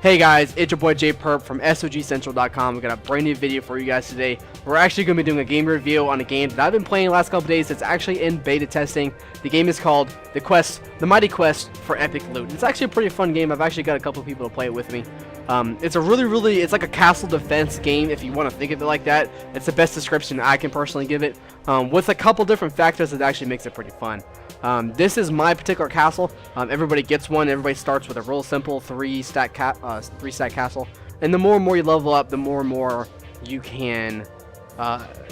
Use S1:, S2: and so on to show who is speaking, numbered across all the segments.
S1: Hey guys, it's your boy Jperp from SoGCentral.com. We got a brand new video for you guys today. We're actually going to be doing a game review on a game that I've been playing the last couple days. It's actually in beta testing. The game is called The Mighty Quest for Epic Loot. It's actually a pretty fun game. I've actually got a couple people to play it with me. It's a it's like a castle defense game if you want to think of it like that. It's the best description I can personally give it, with a couple different factors that actually makes it pretty fun. This is my particular castle. Everybody gets one. Everybody starts with a real simple three-stack castle, and the more and more you level up, the more and more you can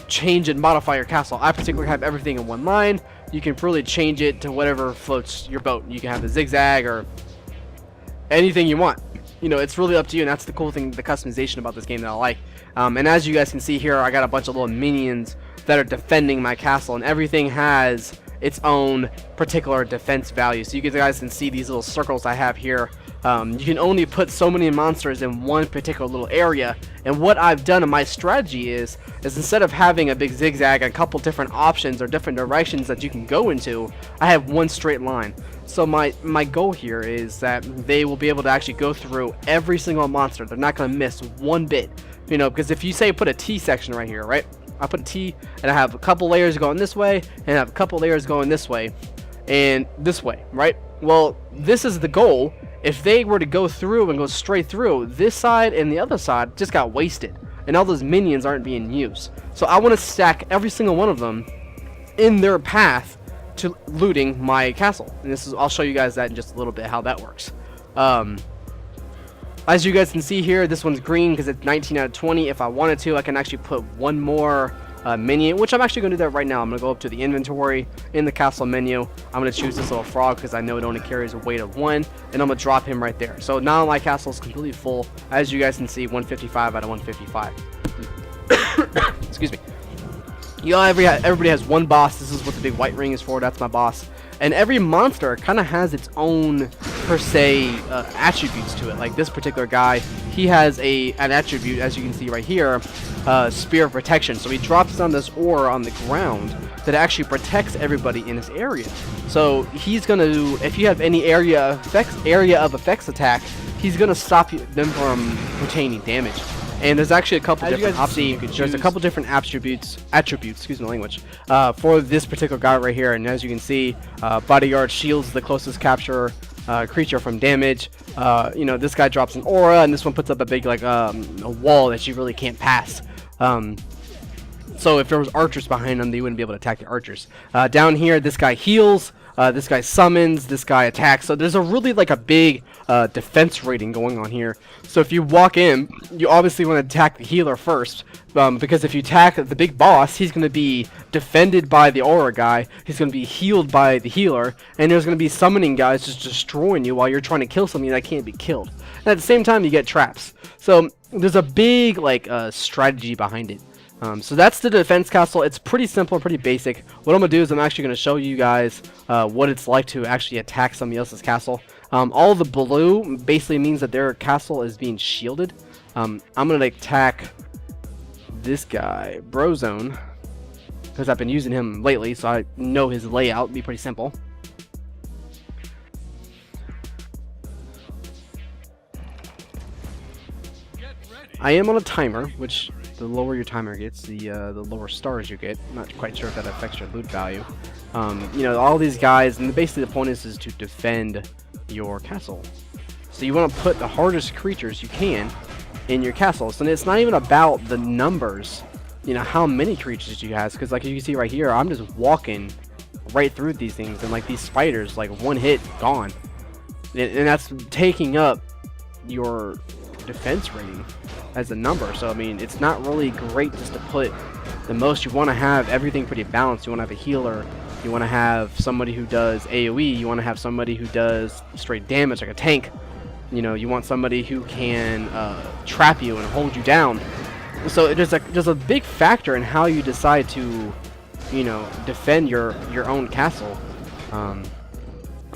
S1: change and modify your castle. I particularly have everything in one line. You can really change it to whatever floats your boat. You can have a zigzag or anything you want. You know, it's really up to you, and that's the cool thing, the customization about this game that I like. And as you guys can see here, I got a bunch of little minions that are defending my castle, and everything has its own particular defense value. So you guys can see these little circles I have here. You can only put so many monsters in one particular little area, and what I've done in my strategy is instead of having a big zigzag and a couple different options or different directions that you can go into, I have one straight line. So my goal here is that they will be able to actually go through every single monster. They're not going to miss one bit, you know, because if you say put a T section right here, right? I put a T and I have a couple layers going this way and I have a couple layers going this way and this way, right? Well, this is the goal. If they were to go through and go straight through, this side and the other side just got wasted and all those minions aren't being used. So I want to stack every single one of them in their path to looting my castle, and I'll show you guys that in just a little bit how that works. As you guys can see here, this one's green because it's 19 out of 20. If I wanted to, I can actually put one more minion, which I'm actually going to do that right now. I'm going to go up to the inventory in the castle menu. I'm going to choose this little frog because I know it only carries a weight of 1, and I'm going to drop him right there. So now my castle is completely full. As you guys can see, 155 out of 155. Excuse me. You know, everybody has one boss. This is what the big white ring is for. That's my boss. And every monster kind of has its own, per se, attributes to it. Like this particular guy, he has an attribute, as you can see right here, Spear of Protection. So he drops on this ore on the ground that actually protects everybody in his area. So he's going to, if you have any area of effects attack, he's going to stop them from retaining damage. And there's actually a couple different options. There's a couple different attributes, excuse my language, for this particular guy right here. And as you can see, bodyguard shields the closest capture creature from damage. You know, this guy drops an aura, and this one puts up a big a wall that you really can't pass. So if there was archers behind them, they wouldn't be able to attack the archers. Down here, this guy heals. This guy summons, this guy attacks. So there's a really a big defense rating going on here. So if you walk in, you obviously want to attack the healer first, because if you attack the big boss, he's going to be defended by the aura guy, he's going to be healed by the healer, and there's going to be summoning guys just destroying you while you're trying to kill something that can't be killed. And at the same time, you get traps. So there's a big strategy behind it. So that's the defense castle. It's pretty simple, pretty basic. What I'm going to do is I'm actually going to show you guys what it's like to actually attack somebody else's castle. All the blue basically means that their castle is being shielded. I'm going to attack this guy, Brozone, because I've been using him lately, so I know his layout. It'll be pretty simple. I am on a timer, which the lower your timer gets, the lower stars you get. I'm not quite sure if that affects your loot value. You know, all these guys, and basically the point is to defend your castle. So you want to put the hardest creatures you can in your castle. So it's not even about the numbers, you know, how many creatures you have, because like you can see right here, I'm just walking right through these things, and these spiders, one hit, gone. And that's taking up your defense rating as a number. So I mean, it's not really great just to put the most. You want to have everything pretty balanced. You want to have a healer, you want to have somebody who does AoE, you want to have somebody who does straight damage like a tank. You know, you want somebody who can trap you and hold you down. So there's a big factor in how you decide to, you know, defend your own castle.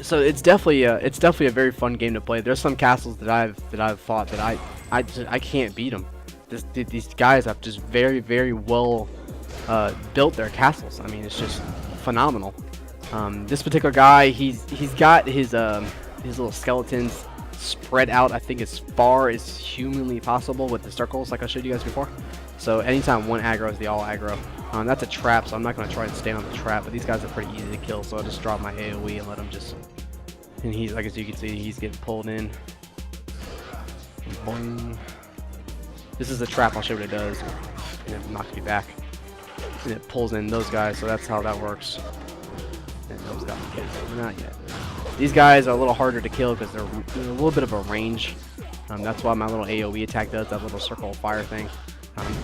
S1: So it's definitely a very fun game to play. There's some castles that I've fought that I can't beat them. These guys have just very well built their castles. I mean, it's just phenomenal. This particular guy, he's got his little skeletons spread out, I think, as far as humanly possible with the circles like I showed you guys before. So anytime one aggroes, they all aggro. That's a trap, so I'm not going to try and stay on the trap, but these guys are pretty easy to kill, so I'll just drop my AoE and let him just... And he's, like as you can see, he's getting pulled in. Boing. This is a trap, I'll show you what it does. And it knocks me back. And it pulls in those guys, so that's how that works. And those guys, not yet. These guys are a little harder to kill because they're a little bit of a range. That's why my little AoE attack does that little circle of fire thing.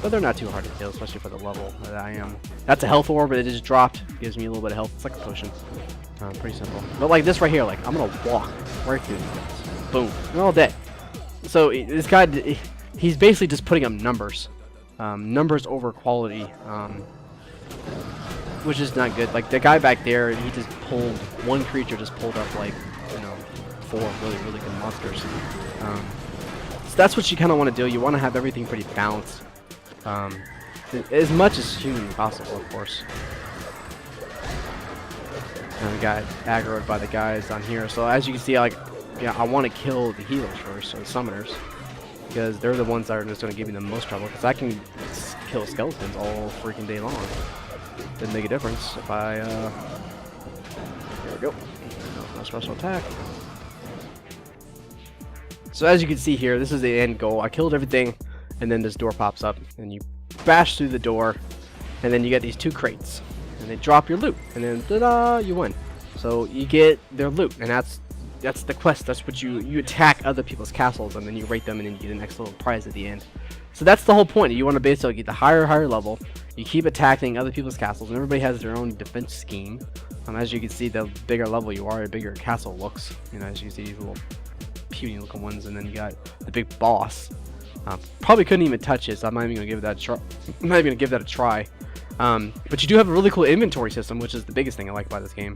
S1: But they're not too hard to kill, especially for the level that I am. That's a health orb, but it just dropped. Gives me a little bit of health. It's like a potion. Pretty simple. But like this right here, like I'm gonna walk right through these guys. Boom. They're all dead. So this guy, he's basically just putting up numbers. Numbers over quality. Which is not good. Like the guy back there, he just pulled, one creature just pulled up like, you know, 4 really, really good monsters. So that's what you kind of want to do. You want to have everything pretty balanced. As much as humanly possible, of course. And we got aggroed by the guys on here. So as you can see, like, yeah, I want to kill the healers first, or the summoners, because they're the ones that are just going to give me the most trouble. Because I can kill skeletons all freaking day long. Didn't make a difference if I. There we go. No special attack. So as you can see here, this is the end goal. I killed everything, and then this door pops up, and you bash through the door, and then you get these 2 crates, and they drop your loot, and then ta-da, you win. So you get their loot, and that's the quest. That's what you attack other people's castles, and then you rate them, and then you get the next little prize at the end. So that's the whole point. You want to basically get the higher level. You keep attacking other people's castles, and everybody has their own defense scheme. As you can see, the bigger level you are, the bigger your castle looks. You know, as you see these little puny looking ones, and then you got the big boss. Probably couldn't even touch it, so I'm not even gonna give that a try. I'm not even gonna give that a try. But you do have a really cool inventory system, which is the biggest thing I like about this game.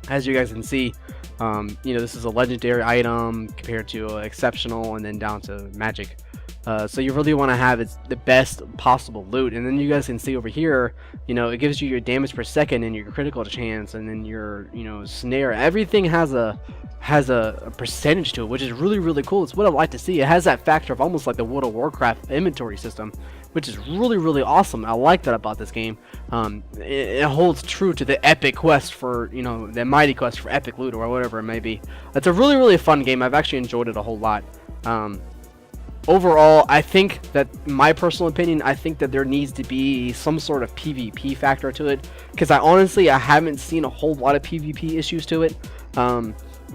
S1: As you guys can see, you know, this is a legendary item compared to exceptional, and then down to magic. So you really want to have the best possible loot, and then you guys can see over here, you know, it gives you your damage per second and your critical chance, and then your, you know, snare. Everything has a percentage to it, which is really cool. It's what I like to see. It has that factor of almost like the World of Warcraft inventory system, which is really awesome. I like that about this game. It holds true to the epic quest for, you know, the mighty quest for epic loot or whatever it may be. It's a really fun game. I've actually enjoyed it a whole lot. Overall, I think that, my personal opinion, I think that there needs to be some sort of PvP factor to it, because I haven't seen a whole lot of PvP issues to it.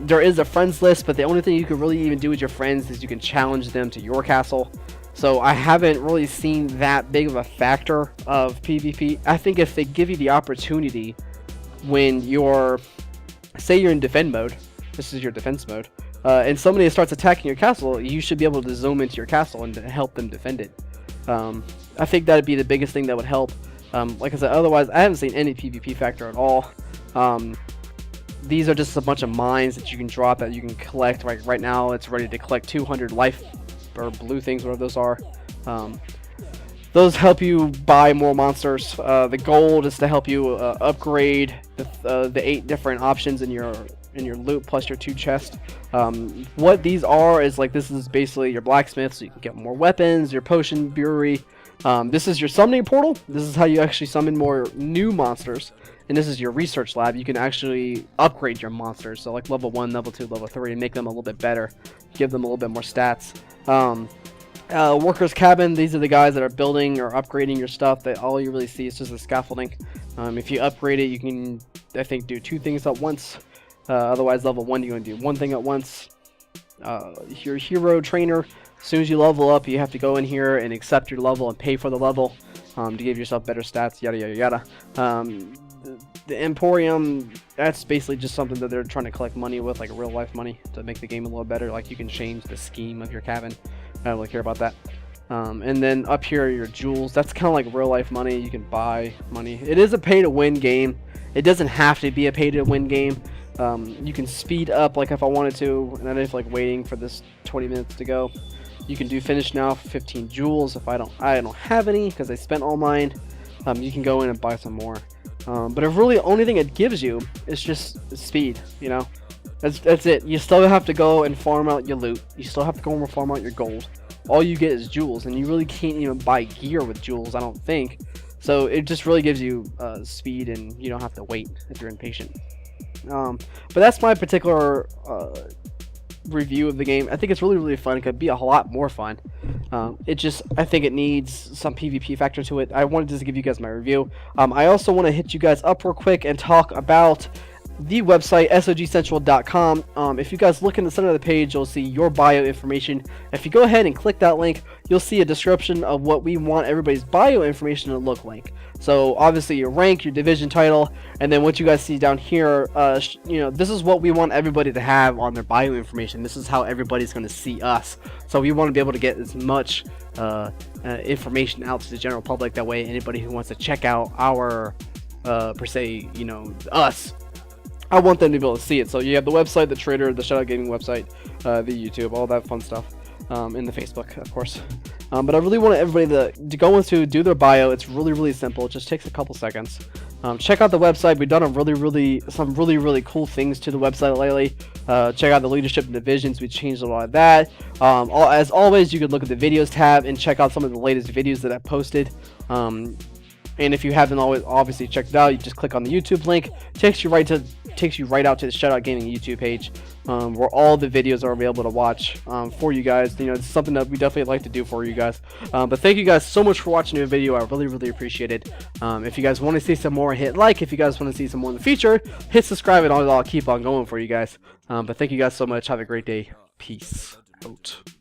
S1: There is a friends list, but the only thing you can really even do with your friends is you can challenge them to your castle. So I haven't really seen that big of a factor of PvP. I think if they give you the opportunity when you're, say you're in defend mode, this is your defense mode, and somebody starts attacking your castle, you should be able to zoom into your castle and help them defend it. I think that would be the biggest thing that would help. Like I said, otherwise I haven't seen any PvP factor at all. These are just a bunch of mines that you can drop that you can collect. Right now it's ready to collect 200 life or blue things, whatever those are. Those help you buy more monsters. The gold is to help you upgrade the 8 different options in your loot plus your 2 chests. What these are is, like, this is basically your blacksmith, so you can get more weapons, your potion brewery. This is your summoning portal. This is how you actually summon more new monsters. And this is your research lab. You can actually upgrade your monsters, so like level 1, level 2, level 3, and make them a little bit better, give them a little bit more stats. Workers cabin, these are the guys that are building or upgrading your stuff. That all you really see is just the scaffolding. If you upgrade it, you can, I think, do 2 things at once. Otherwise, level 1, you're going to do 1 thing at once. Your hero trainer, as soon as you level up, you have to go in here and accept your level and pay for the level to give yourself better stats, yada. The Emporium, that's basically just something that they're trying to collect money with, like real life money, to make the game a little better. Like, you can change the scheme of your cabin. I don't really care about that. And then up here are your jewels. That's kind of like real life money. You can buy money. It is a pay to win game. It doesn't have to be a pay to win game. You can speed up, like if I wanted to, and I didn't feel like waiting for this 20 minutes to go. You can do finish now for 15 jewels. If I don't have any because I spent all mine. You can go in and buy some more. But really, the only thing it gives you is just speed. You know, That's it. You still have to go and farm out your loot. You still have to go and farm out your gold. All you get is jewels, and you really can't even buy gear with jewels, I don't think. So it just really gives you speed, and you don't have to wait if you're impatient. But that's my particular review of the game. I think it's really fun. It could be a lot more fun. I think it needs some PvP factor to it. I wanted to give you guys my review. I also want to hit you guys up real quick and talk about the website SoG-Central.com. If you guys look in the center of the page, you'll see your bio information. If you go ahead and click that link, you'll see a description of what we want everybody's bio information to look like. So obviously your rank, your division title, and then what you guys see down here, this is what we want everybody to have on their bio information. This is how everybody's going to see us. So we want to be able to get as much information out to the general public. That way anybody who wants to check out our per se, us, I want them to be able to see it. So you have the website, the Trader, the Shutout Gaming website, the YouTube, all that fun stuff, in the Facebook, of course. But I really want everybody to go into do their bio. It's really simple. It just takes a couple seconds. Check out the website. We've done some really cool things to the website lately. Check out the leadership and divisions. We changed a lot of that. As always, you can look at the videos tab and check out some of the latest videos that I posted. And if you haven't obviously checked it out, you just click on the YouTube link. Takes you right out to the Shutout Gaming YouTube page, where all the videos are available to watch for you guys. It's something that we definitely like to do for you guys. But thank you guys so much for watching the video. I really appreciate it. If you guys want to see some more, hit like. If you guys want to see some more in the future, hit subscribe, and I'll keep on going for you guys. But thank you guys so much. Have a great day. Peace out.